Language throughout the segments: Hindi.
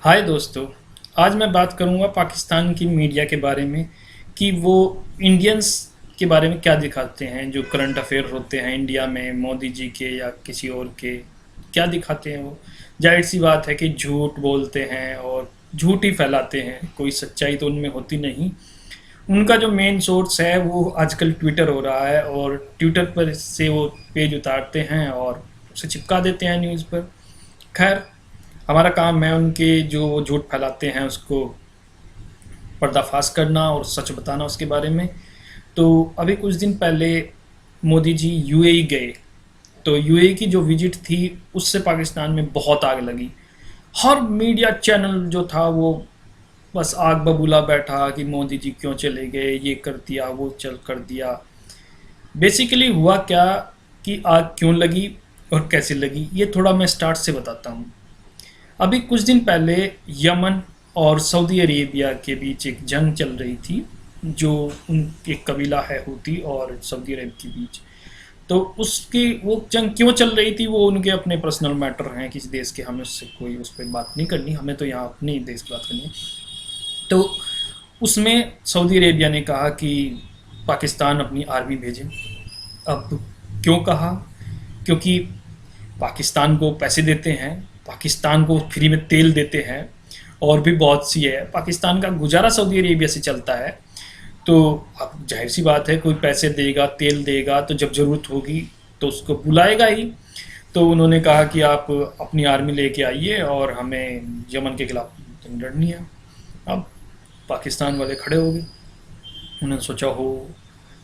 हाय दोस्तों। आज मैं बात करूंगा पाकिस्तान की मीडिया के बारे में कि वो इंडियंस के बारे में क्या दिखाते हैं। जो करंट अफेयर होते हैं इंडिया में मोदी जी के या किसी और के, क्या दिखाते हैं वो। जाहिर सी बात है कि झूठ बोलते हैं और झूठ ही फैलाते हैं, कोई सच्चाई तो उनमें होती नहीं। उनका जो मेन सोर्स है वो आजकल ट्विटर हो रहा है और ट्विटर पर से वो पेज उतारते हैं और उसे चिपका देते हैं न्यूज़ पर। खैर, हमारा काम है उनके जो वो झूठ फैलाते हैं उसको पर्दाफाश करना और सच बताना उसके बारे में। तो अभी कुछ दिन पहले मोदी जी यूएई गए। तो यूएई की जो विजिट थी उससे पाकिस्तान में बहुत आग लगी। हर मीडिया चैनल जो था वो बस आग बबूला बैठा कि मोदी जी क्यों चले गए, ये कर दिया वो चल कर दिया। बेसिकली हुआ क्या कि आग क्यों लगी और कैसे लगी, ये थोड़ा मैं स्टार्ट से बताता हूँ। अभी कुछ दिन पहले यमन और सऊदी अरेबिया के बीच एक जंग चल रही थी, जो उन एक कबीला है हूती और सऊदी अरब के बीच। तो उसकी वो जंग क्यों चल रही थी वो उनके अपने पर्सनल मैटर हैं, किसी देश के, हमें उससे कोई उस पर बात नहीं करनी, हमें तो यहाँ अपने ही देश की बात करनी है। तो उसमें सऊदी अरेबिया ने कहा कि पाकिस्तान अपनी आर्मी भेजे। अब क्यों कहा? क्योंकि पाकिस्तान को पैसे देते हैं, पाकिस्तान को फ्री में तेल देते हैं और भी बहुत सी है। पाकिस्तान का गुजारा सऊदी अरेबिया से चलता है। तो अब जाहिर सी बात है, कोई पैसे देगा तेल देगा तो जब ज़रूरत होगी तो उसको बुलाएगा ही। तो उन्होंने कहा कि आप अपनी आर्मी लेके आइए और हमें यमन के खिलाफ लड़नी है। अब पाकिस्तान वाले खड़े हो गए। उन्होंने सोचा हो,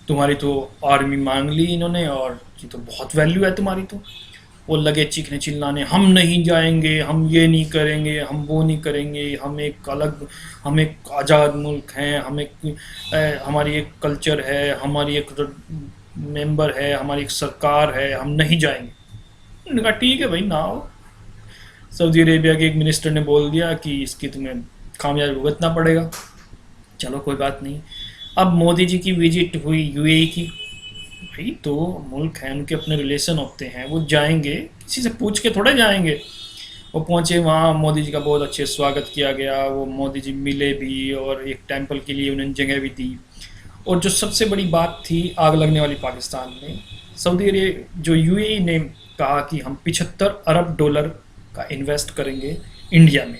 तुम्हारी तो आर्मी मांग ली इन्होंने और ये तो बहुत वैल्यू है तुम्हारी। तो वो लगे चीखने चिल्लाने, हम नहीं जाएंगे, हम ये नहीं करेंगे, हम वो नहीं करेंगे, हम एक आज़ाद मुल्क हैं, हमारी एक कल्चर है, हमारी एक मेंबर है, हमारी एक सरकार है, हम नहीं जाएंगे। उन्होंने कहा ठीक है भाई, ना आओ। सऊदी अरेबिया के एक मिनिस्टर ने बोल दिया कि इसकी तुम्हें खामियाजा भुगतना पड़ेगा। चलो कोई बात नहीं। अब मोदी जी की विजिट हुई यूएई की। भाई तो मुल्क है, उनके अपने रिलेशन होते हैं, वो जाएंगे, किसी से पूछ के थोड़े जाएंगे। वो पहुंचे वहाँ, मोदी जी का बहुत अच्छे स्वागत किया गया, वो मोदी जी मिले भी और एक टेंपल के लिए उन्होंने जगह भी दी। और जो सबसे बड़ी बात थी आग लगने वाली पाकिस्तान में, सऊदी अरब जो यूएई ने कहा कि हम 75 अरब डॉलर का इन्वेस्ट करेंगे इंडिया में।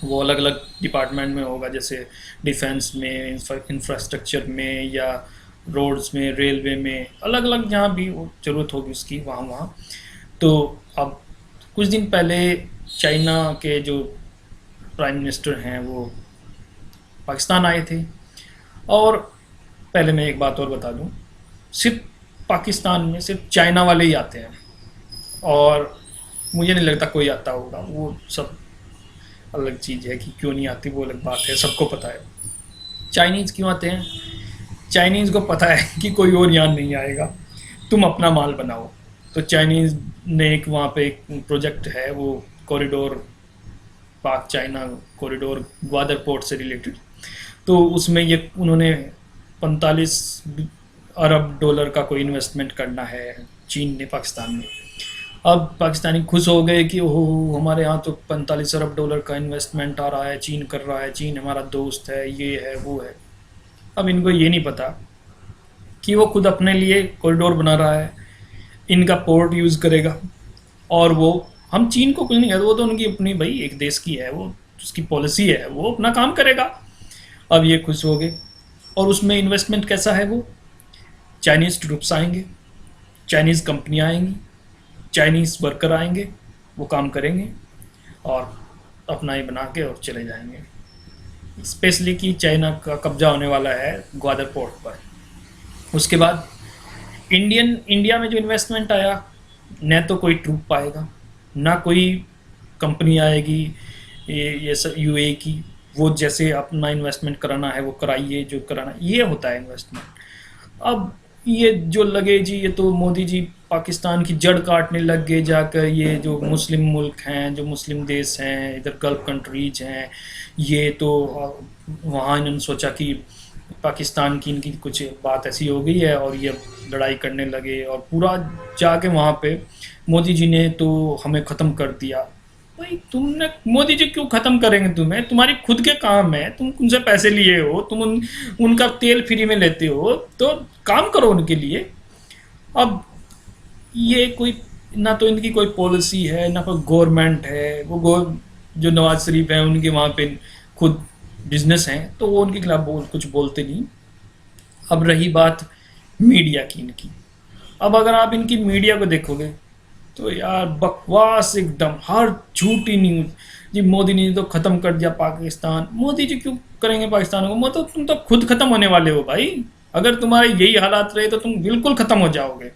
वो अलग अलग डिपार्टमेंट में होगा, जैसे डिफेंस में, इंफ्रास्ट्रक्चर में, या रोड्स में, रेलवे में, अलग अलग जहाँ भी ज़रूरत होगी उसकी, वहाँ वहाँ। तो अब कुछ दिन पहले चाइना के जो प्राइम मिनिस्टर हैं वो पाकिस्तान आए थे। और पहले मैं एक बात और बता दूं, सिर्फ पाकिस्तान में सिर्फ चाइना वाले ही आते हैं और मुझे नहीं लगता कोई आता होगा। वो सब अलग चीज़ है कि क्यों नहीं आती, वो अलग बात है, सबको पता है। चाइनीज़ क्यों आते हैं? चाइनीज़ को पता है कि कोई और यहाँ नहीं आएगा, तुम अपना माल बनाओ। तो चाइनीज़ ने एक वहाँ पे एक प्रोजेक्ट है, वो कॉरिडोर, पाक चाइना कॉरिडोर, ग्वादर पोर्ट से रिलेटेड। तो उसमें ये उन्होंने 45 अरब डॉलर का कोई इन्वेस्टमेंट करना है, चीन ने पाकिस्तान में। अब पाकिस्तानी खुश हो गए कि ओहो, हमारे यहाँ तो 45 अरब डॉलर का इन्वेस्टमेंट आ रहा है, चीन कर रहा है, चीन हमारा दोस्त है, ये है वो है। अब इनको ये नहीं पता कि वो खुद अपने लिए कॉरिडोर बना रहा है, इनका पोर्ट यूज़ करेगा। और वो, हम चीन को कुछ नहीं कहते, वो तो उनकी अपनी भाई एक देश की है, वो उसकी पॉलिसी है, वो अपना काम करेगा। अब ये खुश हो गए। और उसमें इन्वेस्टमेंट कैसा है? वो चाइनीज़ ट्रूप्स आएंगे, चाइनीज़ कंपनियाँ आएंगी, चाइनीज़ वर्कर आएंगे, वो काम करेंगे और अपना ही बना के और चले जाएंगे। स्पेशली कि चाइना का कब्जा होने वाला है ग्वादर पोर्ट पर। उसके बाद इंडिया में जो इन्वेस्टमेंट आया, न तो कोई ट्रूप आएगा, ना कोई कंपनी आएगी। ये सब यूएई की, वो जैसे अपना इन्वेस्टमेंट कराना है वो कराइए, जो कराना ये होता है इन्वेस्टमेंट। अब ये जो लगे जी, ये तो मोदी जी पाकिस्तान की जड़ काटने लग गए जाकर। ये जो मुस्लिम मुल्क हैं, जो मुस्लिम देश हैं, इधर गल्फ कंट्रीज हैं, ये तो वहाँ इन्होंने सोचा कि पाकिस्तान की इनकी कुछ बात ऐसी हो गई है और ये लड़ाई करने लगे और पूरा जाके वहाँ पे मोदी जी ने तो हमें ख़त्म कर दिया। भाई तुमने मोदी जी क्यों खत्म करेंगे तुम्हें? तुम्हारी खुद के काम है, तुम उनसे पैसे लिए हो, तुम उनका तेल फ्री में लेते हो, तो काम करो उनके लिए। अब ये कोई, ना तो इनकी कोई पॉलिसी है, ना कोई गवर्नमेंट है। जो नवाज शरीफ है उनके वहाँ पे खुद बिजनेस हैं, तो वो उनके खिलाफ कुछ बोलते नहीं। अब रही बात मीडिया की इनकी, अब अगर आप इनकी मीडिया को देखोगे तो यार बकवास एकदम, हर झूठी न्यूज। जी मोदी ने तो खत्म कर दिया पाकिस्तान। मोदी जी क्यों करेंगे पाकिस्तान को? मतलब तुम तो खुद खत्म होने वाले हो भाई। अगर तुम्हारे यही हालात रहे तो तुम बिल्कुल खत्म हो जाओगे।